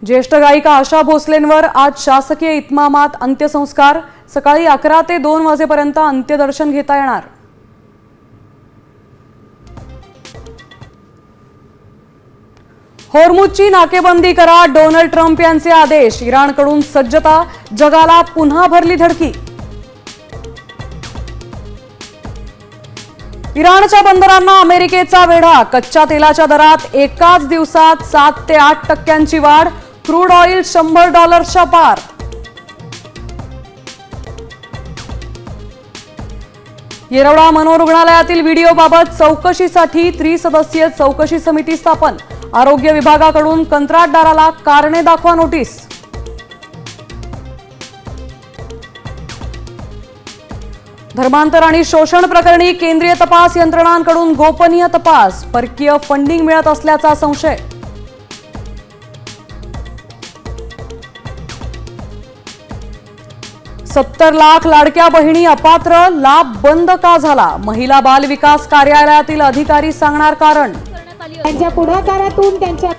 ज्येष्ठ गायिका आशा भोसलेंवर आज शासकीय इतमामात अंत्यसंस्कार। सकाळी 11 ते 2 वाजेपर्यंत अंत्यदर्शन घेता येणार। होर्मुझची नाकेबंदी करा, डोनाल्ड ट्रम्प यांचे आदेश। इराणकडून सज्जता, जगाला पुन्हा भरली धडकी। इराणच्या बंदरांना अमेरिकेचा वेढा। कच्च्या तेलाच्या दरात एकाच दिवसात 7 ते 8% वाढ। क्रूड ऑइल $100 पार। येरवडा मनोरुग्णालयातील व्हिडिओबाबत चौकशीसाठी त्रिसदस्यीय चौकशी समिती स्थापन। आरोग्य विभागाकडून कंत्राटदाराला कारणे दाखवा नोटीस। धर्मांतर आणि शोषण प्रकरणी केंद्रीय तपास यंत्रणांकडून गोपनीय तपास। परकीय फंडिंग मिळत असल्याचा संशय। $70 लाख लाडक्या बहिणी अपात्र, लाभ बंद का झाला? महिला बाल विकास कार्यालयातील अधिकारी सांगणार कारण। त्यांच्या पुढाकारातून त्यांच्या